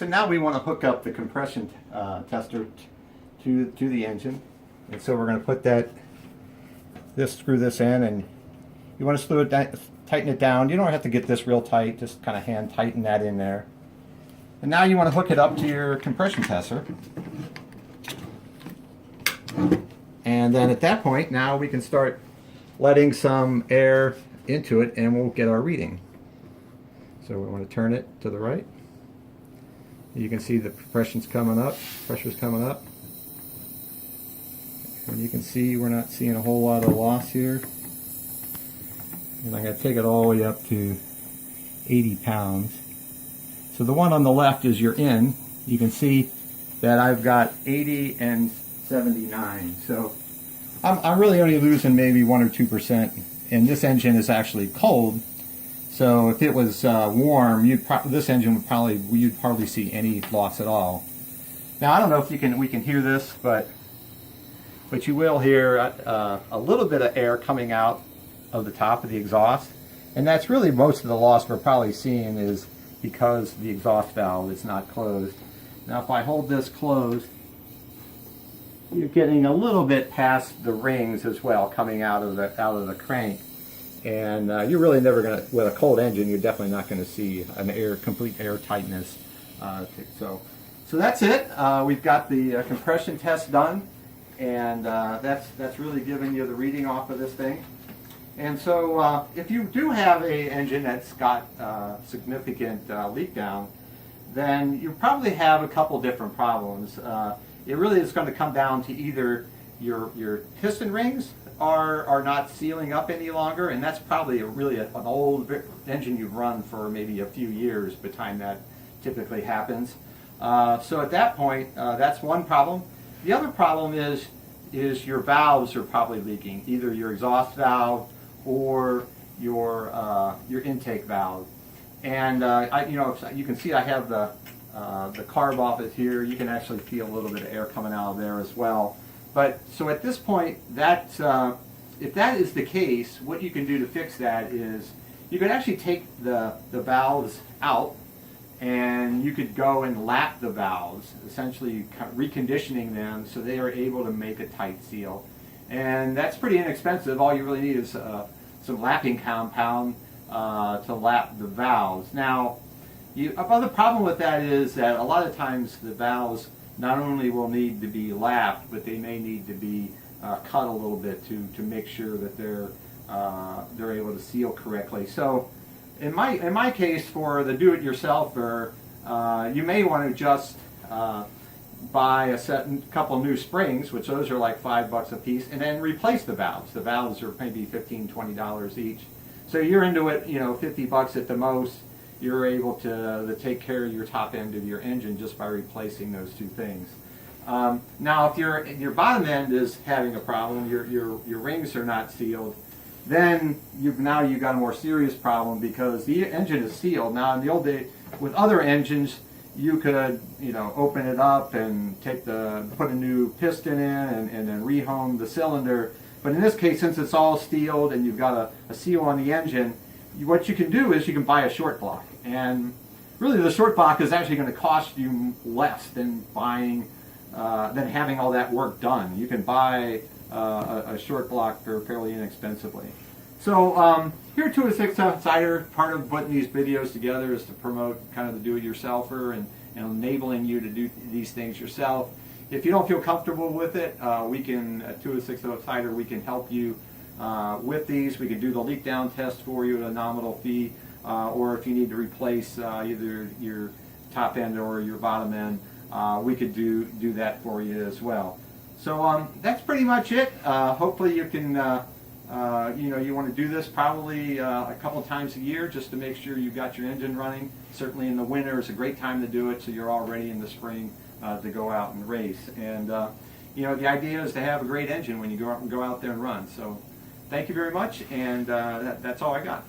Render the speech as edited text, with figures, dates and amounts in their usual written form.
So now we want to hook up the compression tester to the engine, and so we're going to put screw this in, and you want to tighten it down. You don't have to get this real tight, just kind of hand tighten that in there. And now you want to hook it up to your compression tester. And then at that point, now we can start letting some air into it and we'll get our reading. So we want to turn it to the right. You can see the pressure's coming up. And you can see we're not seeing a whole lot of loss here. And I'm going to take it all the way up to 80 pounds. So the one on the left is your in. You can see that I've got 80 and 79. So I'm really only losing maybe 1 or 2%. And this engine is actually cold. So if it was warm, this engine would you'd hardly see any loss at all. Now I don't know if we can hear this, but you will hear a little bit of air coming out of the top of the exhaust, and that's really most of the loss we're probably seeing is because the exhaust valve is not closed. Now if I hold this closed, you're getting a little bit past the rings as well coming out of the crank, and you're really never going to, with a cold engine, you're definitely not going to see complete air tightness. So that's it. We've got the compression test done, and that's really giving you the reading off of this thing. And so if you do have a engine that's got significant leak down, then you probably have a couple different problems. It really is going to come down to either your piston rings are not sealing up any longer, and that's probably an old engine you've run for maybe a few years by the time that typically happens. So at that point, that's one problem. The other problem is your valves are probably leaking, either your exhaust valve or your intake valve. And you can see I have the carb off it here. You can actually feel a little bit of air coming out of there as well. But so at this point, if that is the case, what you can do to fix that is you can actually take the valves out, and you could go and lap the valves, essentially reconditioning them so they are able to make a tight seal. And that's pretty inexpensive. All you really need is some lapping compound to lap the valves. Now, another problem with that is that a lot of times the valves not only will need to be lapped, but they may need to be cut a little bit to make sure that they're able to seal correctly. So, in my case, for the do-it-yourselfer, you may want to just buy a couple new springs, which those are like $5 a piece, and then replace the valves. The valves are maybe $15, $20 each. So you're into it, $50 at the most. You're able to take care of your top end of your engine just by replacing those two things. Now, if your bottom end is having a problem, your rings are not sealed, then you've got a more serious problem because the engine is sealed. Now, in the old days, with other engines, you could open it up and put a new piston in and then rehome the cylinder. But in this case, since it's all sealed and you've got a seal on the engine, what you can do is you can buy a short block. And really, the short block is actually going to cost you less than having all that work done. You can buy a short block fairly inexpensively. So here at 206 Outsider, part of putting these videos together is to promote kind of the do-it-yourselfer and enabling you to do these things yourself. If you don't feel comfortable with it, we can, at 206 Outsider, we can help you with these. We can do the leak down test for you at a nominal fee, or if you need to replace either your top end or your bottom end, we could do that for you as well. So that's pretty much it. Hopefully you can, you want to do this probably a couple times a year just to make sure you've got your engine running. Certainly in the winter is a great time to do it, so you're all ready in the spring to go out and race. And the idea is to have a great engine when you go out there and run. So thank you very much, and that's all I got.